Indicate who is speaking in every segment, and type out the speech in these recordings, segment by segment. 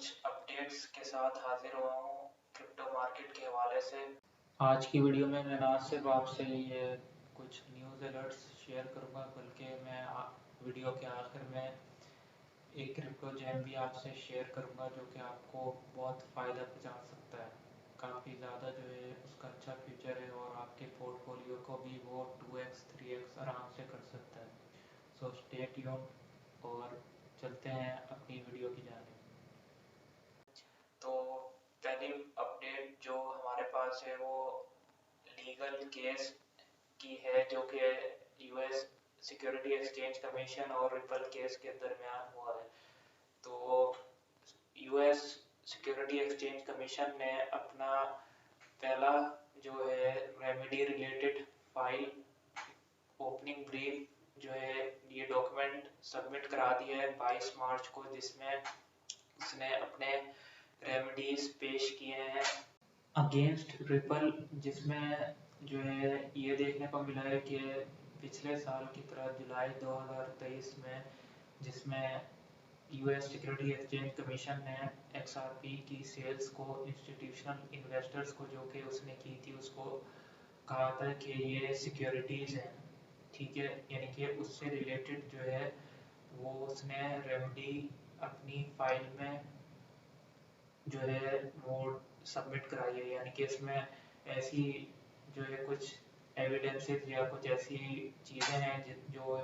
Speaker 1: कुछ अपडेट्स के साथ हाजिर हुआ हूँ क्रिप्टो मार्केट के हवाले से। आज की वीडियो में मैं ना सिर्फ आपसे ये कुछ न्यूज़ अलर्ट्स शेयर करूँगा, बल्कि मैं वीडियो के आखिर में एक क्रिप्टो जेम भी आपसे शेयर करूँगा जो कि आपको बहुत फ़ायदा पहुँचा सकता है। काफ़ी ज़्यादा जो है उसका अच्छा फ्यूचर है और आपके पोर्टफोलियो को भी वो 2x 3x आराम से कर सकता है। सो स्टे ट्यून और चलते हैं अपनी वीडियो की जानिब। तो पहली अपडेट जो हमारे पास है वो लीगल केस की है जो कि यूएस सिक्योरिटी एक्सचेंज कमीशन और रिपल केस के दरमियान हुआ है। तो यूएस सिक्योरिटी एक्सचेंज कमीशन ने अपना पहला जो है remedy related file opening brief जो है ये डॉक्यूमेंट सबमिट करा दिया है 22 मार्च को, जिसमें उसने अपने रेमेडीज पेश किए हैं अगेंस्ट रिपल, जिसमें जो है ये देखने को मिला है कि पिछले साल की तरह जुलाई 2023 में, जिसमें यूएस सिक्योरिटी एक्सचेंज कमीशन ने एक्सआरपी की सेल्स को इंस्टीट्यूशनल इन्वेस्टर्स को जो कि उसने की थी उसको कहा था कि ये सिक्योरिटीज़ हैं, ठीक है, यानी कि उससे रिलेटेड जो है वो उसने रेमेडी अपनी फाइल में जो है वो सबमिट कराई है। यानी कि इसमें ऐसी जो है कुछ एविडेंसेस या कुछ ऐसी चीज़ें हैं जो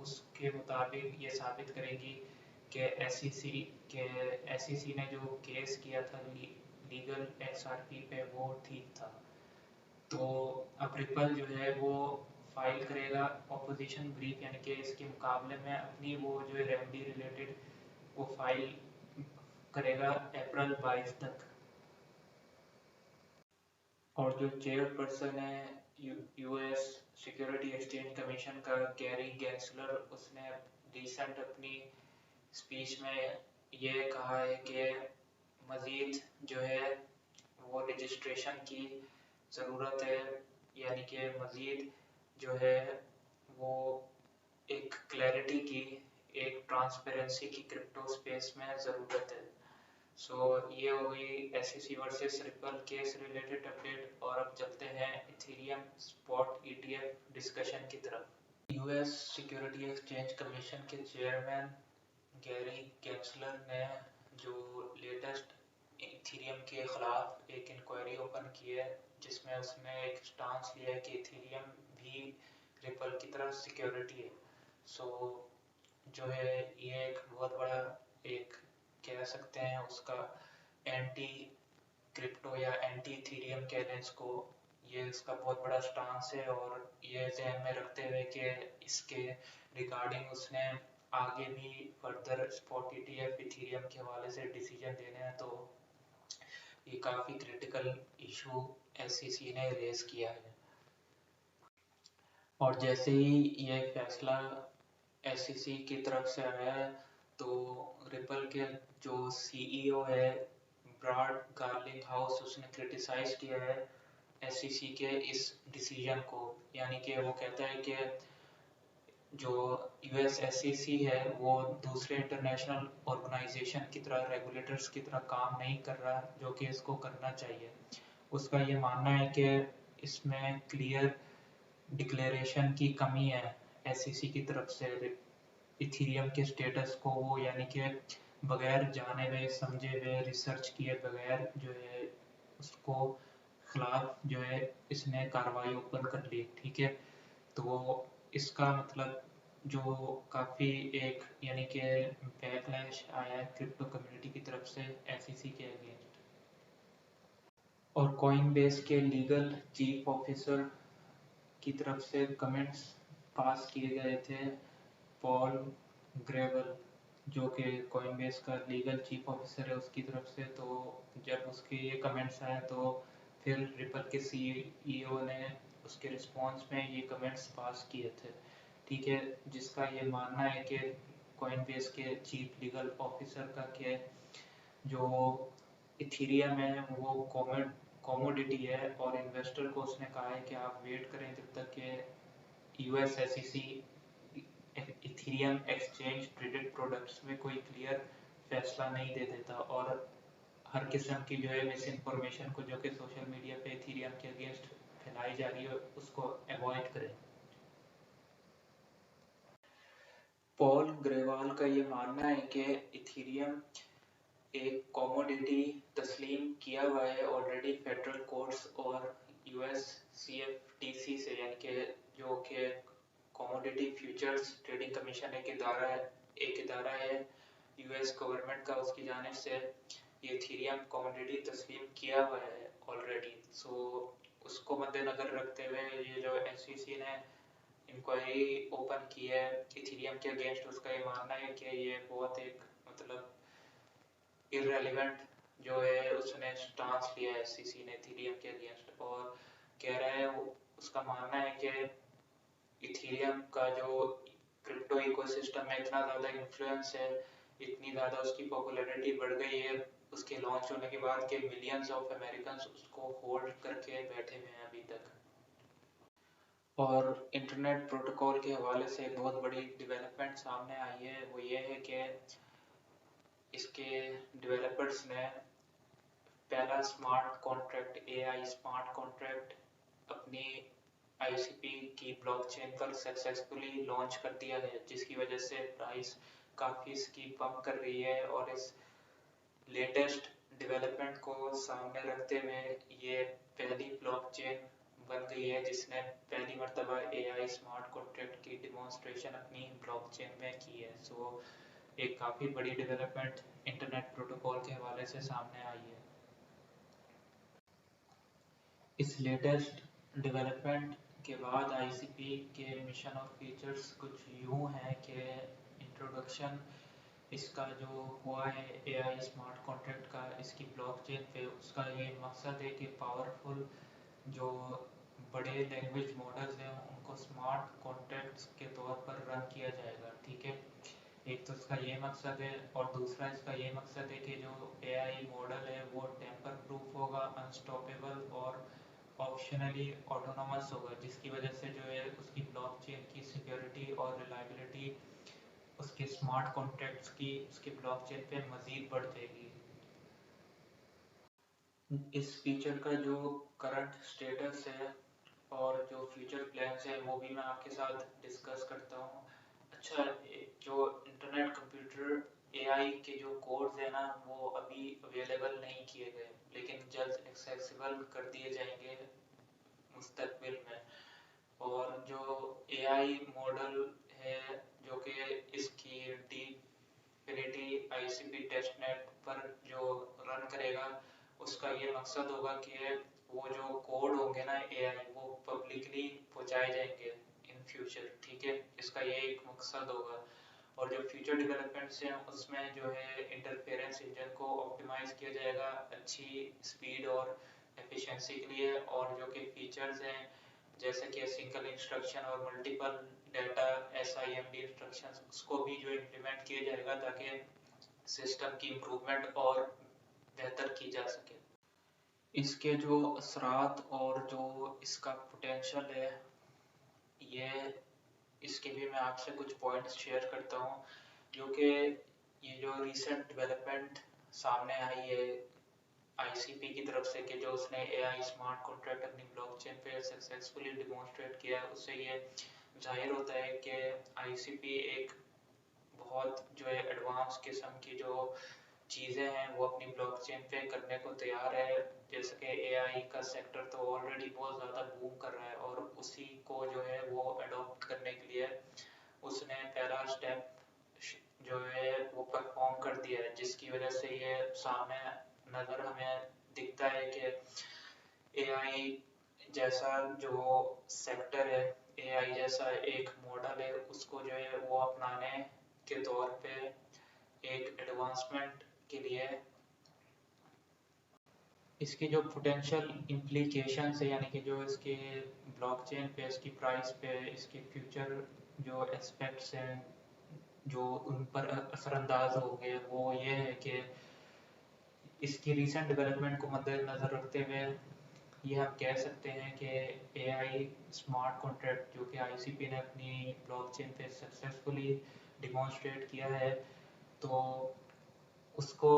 Speaker 1: उसके मुताबिक ये साबित करेगी कि एसईसी ने जो केस किया था लीगल एक्सआरपी पे वो ठीक था। तो अब रिपल जो है वो फाइल करेगा ऑपोजिशन ब्रीफ, यानी कि इसके मुकाबले में अपनी वो जो है रेमेडी रिलेटेड वो फाइल करेगा अप्रैल 22 तक। और जो चेयरपर्सन है यूएस सिक्योरिटी एक्सचेंज कमीशन का गैरी गेंसलर, उसने रिसेंट अपनी स्पीच में ये कहा है कि मज़ीद जो है वो रजिस्ट्रेशन की ज़रूरत है, यानी कि मज़ीद जो है वो एक क्लैरिटी की, एक ट्रांसपेरेंसी की क्रिप्टो स्पेस में ज़रूरत है। सो ये हो गई SEC versus ripple case related update. और अब चलते हैं इथेरियम स्पॉट ईटीएफ डिस्कशन की तरफ। यूएस सिक्योरिटी एक्सचेंज कमीशन के चेयरमैन गैरी गेंसलर ने जो लेटेस्ट इथेरियम के खिलाफ एक इंक्वायरी ओपन की है, जिसमें उसने एक स्टांस लिया है कि इथेरियम भी रिपल की तरह सिक्योरिटी है। सो जो है ये एक बहुत बड़ा एक कह सकते हैं उसका एंटी क्रिप्टो या एंटी इथेरियम कह लें इसको, ये इसका बहुत बड़ा स्टांस है। और ये ध्यान में रखते हुए कि इसके रिगार्डिंग उसने आगे भी फर्दर स्पॉट ईटीएफ इथेरियम के हवाले से डिसीजन लेने हैं, तो ये काफ़ी क्रिटिकल इशू एसईसी ने रेज किया है। और जैसे ही ये फैसला एसईसी की तरफ से आया है तो रिपल के जो सीईओ है ब्राड गार्लिंग हाउस, उसने क्रिटिसाइज किया है एसईसी के इस डिसीजन को। यानी कि वो कहता है कि जो यूएस एसईसी है वो दूसरे इंटरनेशनल ऑर्गेनाइजेशन की तरह, रेगुलेटर्स की तरह काम नहीं कर रहा जो कि इसको करना चाहिए। उसका ये मानना है कि इसमें क्लियर डिक्लेरेशन की कमी है एसईसी की तरफ से इथेरियम के स्टेटस को, वो यानी कि बगैर जाने हुए समझे हुए रिसर्च किए बगैर जो है उसको खिलाफ जो है इसने कार्रवाई ओपन कर ली, ठीक है। तो इसका मतलब जो काफ़ी एक यानी कि बैकलैश आया है क्रिप्टो कम्युनिटी की तरफ से एसईसी के अगेंस्ट। और कॉइनबेस के लीगल चीफ ऑफिसर की तरफ से कमेंट्स पास किए गए थे पॉल ग्रेवल, जो कि कॉइनबेस का लीगल चीफ ऑफिसर है, उसकी तरफ से। तो जब उसके ये कमेंट्स आए तो फिर रिपल के सीईओ ने उसके रिस्पॉन्स में ये कमेंट्स पास किए थे, ठीक है, जिसका ये मानना है कि कॉइनबेस के चीफ लीगल ऑफिसर का कि जो इथेरियम है वो कॉमोडिटी है और इन्वेस्टर को उसने कहा है कि आप वेट करें जब तक कि US SEC Ethereum exchange traded products में कोई क्लियर फैसला नहीं दे देता और हर किस्म की जो है मिस इन्फॉर्मेशन को जो कि सोशल मीडिया पे इथेरियम के अगेंस्ट फैलाई जा रही है उसको अवॉइड करें। पॉल ग्रेवाल का ये मानना है कि इथेरियम एक कमोडिटी तस्लीम किया हुआ है ऑलरेडी फेडरल कोर्ट्स और यूएस सीएफटीसी से, यानी कि जो कि कमोडिटी फ्यूचर्स ट्रेडिंग कमीशन एक इदारा है यूएस गवर्नमेंट का, उसकी जानिब से ये इथेरियम कमोडिटी तस्लीम किया हुआ है ऑलरेडी। सो उसको मद्देनजर रखते हुए ये जो एसईसी ने इंक्वायरी ओपन की है इथेरियम के अगेंस्ट, उसका ये मानना है कि ये बहुत एक मतलब इररेलेवेंट जो है उसने स्टांस लिया है एसईसी ने इथेरियम के अगेंस्ट, और कह रहा है उसका मानना है कि इथेरियम का जो क्रिप्टो इकोसिस्टम में इतना ज़्यादा इन्फ्लुएंस है, इतनी ज़्यादा उसकी पॉपुलैरिटी बढ़ गई है उसके लॉन्च होने के बाद के मिलियंस ऑफ अमेरिकन उसको होल्ड करके बैठे हुए हैं अभी तक। और इंटरनेट प्रोटोकॉल के हवाले से एक बहुत बड़ी डेवलपमेंट सामने आई है, वो ये है कि इसके डेवलपर्स ने पहला smart contract AI smart contract अपनी आईसीपी की ब्लॉकचेन पर सक्सेसफुली लॉन्च कर दिया है, जिसकी वजह से प्राइस काफ़ी इसकी पंप कर रही है। और इस लेटेस्ट डेवलपमेंट को सामने रखते हुए ये पहली ब्लॉकचेन बन गई है जिसने पहली मर्तबा एआई स्मार्ट कॉन्ट्रैक्ट की डिमॉन्स्ट्रेशन अपनी ब्लॉकचेन में की है। सो एक काफ़ी बड़ी डेवलपमेंट इंटरनेट प्रोटोकॉल के हवाले से सामने आई है। इस लेटेस्ट डेवलपमेंट के बाद आईसीपी के मिशन और फीचर्स कुछ यूँ हैं कि इंट्रोडक्शन इसका जो हुआ है एआई स्मार्ट कॉन्ट्रैक्ट का इसकी ब्लॉकचेन पे, उसका ये मकसद है कि पावरफुल जो बड़े लैंग्वेज मॉडल्स हैं उनको स्मार्ट कॉन्ट्रैक्ट्स के तौर पर रन किया जाएगा, ठीक है। एक तो इसका ये मकसद है, और दूसरा इसका ये मकसद है कि जो एआई मॉडल है वो टेम्पर प्रूफ होगा, अनस्टॉपेबल और ऑप्शनली ऑटोनोमस होगा, जिसकी वजह से जो है उसकी ब्लॉकचेन की सिक्योरिटी और रिलायबिलिटी उसके स्मार्ट कॉन्ट्रैक्ट्स की उसके ब्लॉकचेन पे मज़ीद बढ़ जाएगी। इस फीचर का जो करंट स्टेटस है और जो फ्यूचर प्लान्स है वो भी मैं आपके साथ डिस्कस करता हूँ। अच्छा, जो इंटरनेट कंप्यूटर एआई के जो कोड्स हैं ना वो अभी अवेलेबल नहीं किए गए, लेकिन जल्द एक्सेसिबल कर दिए जाएंगे मुस्तकबिल में। और जो एआई मॉडल है जो कि इसकी डीफिनिटी आईसीपी टेस्टनेट पर जो रन करेगा, उसका ये मकसद होगा कि वो जो कोड होंगे ना एआई वो पब्लिकली पहुंचाए जाएंगे इन फ्यूचर, ठीक है। इसका ये एक मकसद होगा। और जो फ्यूचर डेवलपमेंट्स हैं उसमें जो है इंटरफेरेंस इंजन को ऑप्टिमाइज किया जाएगा अच्छी स्पीड और एफिशिएंसी के लिए, और जो कि फीचर्स हैं जैसे कि सिंगल इंस्ट्रक्शन और मल्टीपल डेटा SIMD इंस्ट्रक्शंस उसको भी जो इम्प्लीमेंट किया जाएगा ताकि सिस्टम की इम्प्रूवमेंट और बेहतर की जा सके। इसके जो असरात और जो इसका पोटेंशियल है ये इसके भी मैं आपसे कुछ पॉइंट्स शेयर करता हूँ, जो कि ये जो रिसेंट डेवलपमेंट सामने आई है आईसीपी की तरफ से कि जो उसने एआई स्मार्ट कॉन्ट्रैक्ट अपनी ब्लॉकचेन पे सक्सेसफुली डिमॉन्स्ट्रेट किया है, उससे ये जाहिर होता है कि आईसीपी एक बहुत जो है एडवांस किस्म की जो चीज़ें हैं वो अपनी ब्लॉकचेन पे करने को तैयार है। जैसे कि एआई का सेक्टर तो ऑलरेडी बहुत ज़्यादा बूम कर रहा है और उसी को जो है वो अडॉप्ट करने के लिए उसने पहला स्टेप जो है वो परफॉर्म कर दिया है, जिसकी वजह से ये सामने नज़र हमें दिखता है कि एआई जैसा जो सेक्टर है, एआई जैसा एक मॉडल है, उसको जो है वो अपनाने के तौर पे एक एडवांसमेंट के लिए इसकी जो पोटेंशियल इम्प्लीकेशंस है, यानी कि जो इसके ब्लॉकचेन पे इसकी प्राइस पे इसके फ्यूचर जो एस्पेक्ट्स हैं जो उन पर असरअंदाज हो गए, वो ये है कि इसकी रीसेंट डेवलपमेंट को मद्देनज़र रखते हुए ये हम कह सकते हैं कि एआई स्मार्ट कॉन्ट्रैक्ट जो कि आईसीपी ने अपनी ब्लॉकचेन पे सक्सेसफुली डिमॉन्स्ट्रेट किया है, तो उसको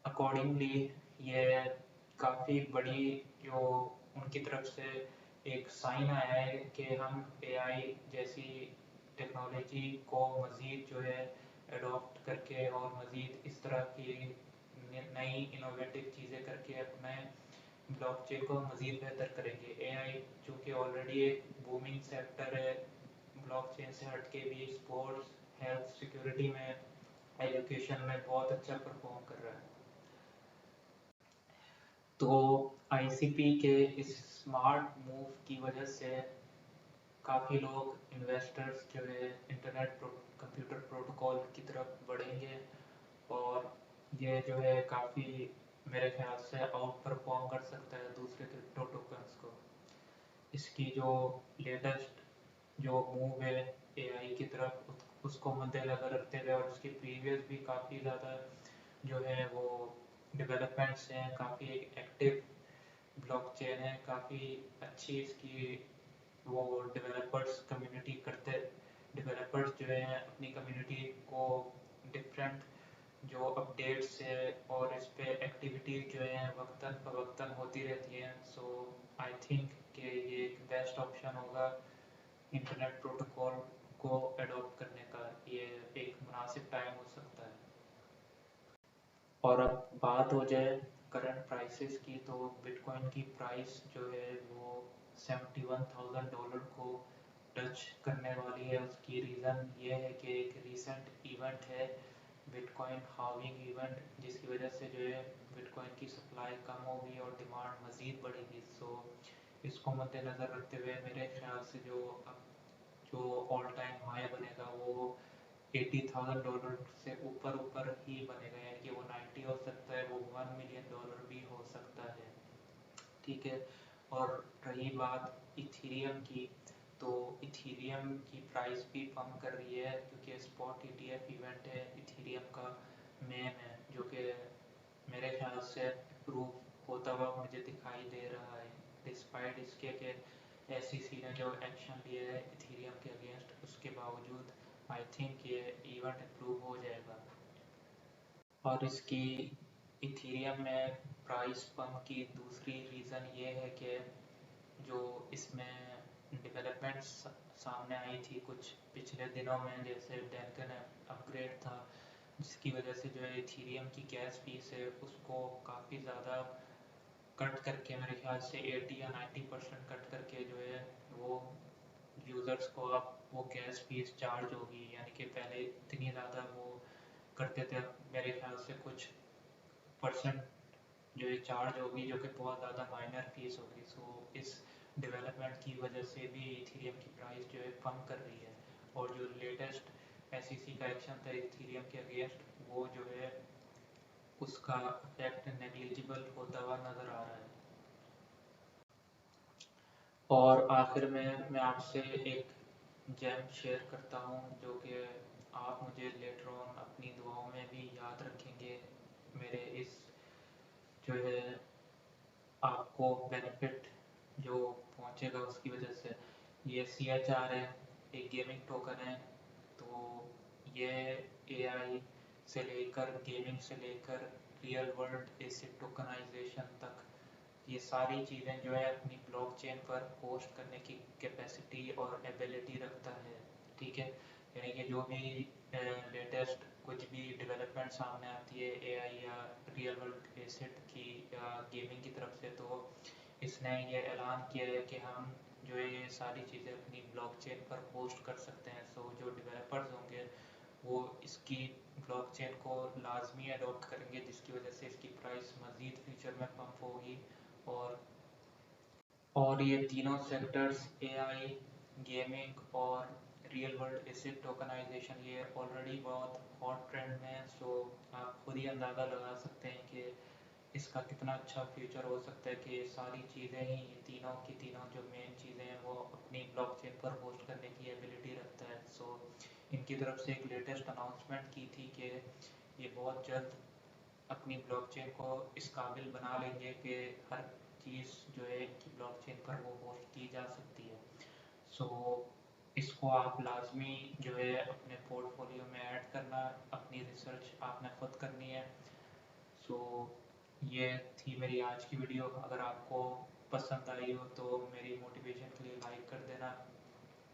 Speaker 1: अकॉर्डिंगली ये काफ़ी बड़ी जो उनकी तरफ से एक साइन आया है कि हम एआई जैसी टेक्नोलॉजी को मज़ीद जो है एडॉप्ट करके और मज़ीद इस तरह की नई इनोवेटिव चीज़ें करके अपने ब्लॉकचेन को मज़ीद बेहतर करेंगे। एआई चूँकि ऑलरेडी एक बूमिंग सेक्टर है, ब्लॉकचेन से हटके भी स्पोर्ट्स, हेल्थ, सिक्योरिटी में, एजुकेशन में बहुत अच्छा परफॉर्म कर रहा है। तो आईसीपी के इस स्मार्ट मूव की वजह से काफ़ी लोग इन्वेस्टर्स जो है इंटरनेट कंप्यूटर प्रोटोकॉल की तरफ बढ़ेंगे और ये जो है काफ़ी मेरे ख्याल से आउट परफॉर्म कर सकता है दूसरे क्रिप्टो टोकन्स को। इसकी जो लेटेस्ट जो मूव है एआई की तरफ उसको मद्देनजर रखते हुए और उसकी प्रीवियस भी काफ़ी ज़्यादा जो है वो डेवलपमेंट्स हैं, काफ़ी एक्टिव ब्लॉकचेन है, काफ़ी अच्छी इसकी वो डेवलपर्स कम्युनिटी करते डेवलपर्स जो है अपनी कम्युनिटी को डिफरेंट जो अपडेट्स है और इस पे एक्टिविटीज़ जो है वक्तन फवक्तन होती रहती हैं। सो आई थिंक कि ये एक बेस्ट ऑप्शन होगा इंटरनेट प्रोटोकॉल को एडॉप्ट करने का। ये एक मुनासिब टाइम हो सकता है। और अब बात हो जाए करंट प्राइसेस की, तो बिटकॉइन की प्राइस जो है वो $71,000 को टच करने वाली है। उसकी रीज़न ये है कि एक रीसेंट इवेंट है बिटकॉइन हाविंग इवेंट, जिसकी वजह से जो है बिटकॉइन की सप्लाई कम होगी और डिमांड मज़ीद बढ़ेगी। सो इसको मद्देनज़र रखते हुए मेरे ख्याल से जो ऑल टाइम हाई बनेगा वो $80,000 से ऊपर ही बनेगा, यानी कि वो 90 हो सकता है, वो $1 मिलियन भी हो सकता है। ठीक है। और रही बात इथीरियम की, तो इथीरियम की प्राइस भी पम्प कर रही है क्योंकि स्पॉट ईटीएफ इवेंट है इथीरियम का मई में, जो कि मेरे ख्याल से अप्रूव होता हुआ मुझे दिखाई दे रहा है, डिस्पाइट इसके कि एसईसी ने जो एक्शन लिया है इथीरियम के अगेंस्ट, उसके बावजूद आई थिंक ये इवेंट अप्रूव हो जाएगा। और इसकी इथीरियम में प्राइस पम्प की दूसरी रीज़न ये है कि जो इसमें डेवलपमेंट्स सामने आई थी कुछ पिछले दिनों में, जैसे डेल्टन अपग्रेड था, जिसकी वजह से जो है इथीरियम की गैस फीस है उसको काफ़ी ज़्यादा कट करके, मेरे ख्याल से 80 या 90% कट करके जो है वो यूज़र्स को अब वो गैस फीस चार्ज होगी। यानी कि पहले इतनी ज़्यादा वो करते थे, मेरे ख्याल से कुछ परसेंट जो ये चार्ज होगी, जो कि बहुत ज़्यादा माइनर फीस होगी। सो इस डेवलपमेंट की वजह से भी इथीरियम की प्राइस जो है पम्प कर रही है। और जो लेटेस्ट एसईसी का एक्शन था इथीरियम के अगेंस्ट, वो जो है उसका इफेक्ट नेग्लिजिबल होता हुआ नज़र आ रहा है। और आखिर में मैं आपसे एक जेम शेयर करता हूँ जो कि आप मुझे लेटर ऑन अपनी दुआओं में भी याद रखेंगे। मेरे इस जो है आपको बेनिफिट जो पहुँचेगा उसकी वजह से, ये CHR है, एक गेमिंग टोकन है। तो ये एआई से लेकर गेमिंग से लेकर रियल वर्ल्ड एसिड टोकनाइजेशन तक, ये सारी चीज़ें जो है अपनी ब्लॉकचेन पर होस्ट करने की कैपेसिटी और एबिलिटी रखता है। ठीक है। यानी कि जो भी लेटेस्ट कुछ भी डेवलपमेंट सामने आती है एआई या रियल वर्ल्ड एसेट की या गेमिंग की तरफ से, तो इसने ये ऐलान किया है कि हम जो है ये सारी चीज़ें अपनी ब्लॉकचेन पर होस्ट कर सकते हैं। सो जो डेवलपर्स होंगे वो इसकी ब्लॉकचेन को लाजमी अडॉप्ट करेंगे, जिसकी वजह से इसकी प्राइस मज़ीद फ्यूचर में पंप होगी। और ये तीनों सेक्टर्स एआई, गेमिंग और रियल वर्ल्ड एसेट टोकनाइजेशन, ये ऑलरेडी बहुत हॉट ट्रेंड में है। सो आप खुद ही अंदाज़ा लगा सकते हैं कि इसका कितना अच्छा फ्यूचर हो सकता है कि ये सारी चीज़ें ही, ये तीनों की तीनों जो मेन चीज़ें हैं वो अपनी ब्लॉकचेन पर होस्ट करने की एबिलिटी रखता है। सो इनकी तरफ से एक लेटेस्ट अनाउंसमेंट की थी कि ये बहुत जल्द अपनी ब्लॉकचेन को इस काबिल बना लेंगे कि हर चीज़ जो है इनकी ब्लॉकचेन पर वो होस्ट की जा सकती है। सो इस इसको आप लाजमी जो है अपने पोर्टफोलियो में ऐड करना, अपनी रिसर्च आपने खुद करनी है। सो ये थी मेरी आज की वीडियो। अगर आपको पसंद आई हो तो मेरी मोटिवेशन के लिए लाइक कर देना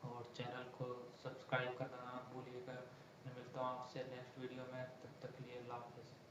Speaker 1: और चैनल को सब्सक्राइब करना ना भूलिएगा। मैं मिलता हूँ आपसे नेक्स्ट वीडियो में, तब तक के लिए अल्लाह हाफ़िज़।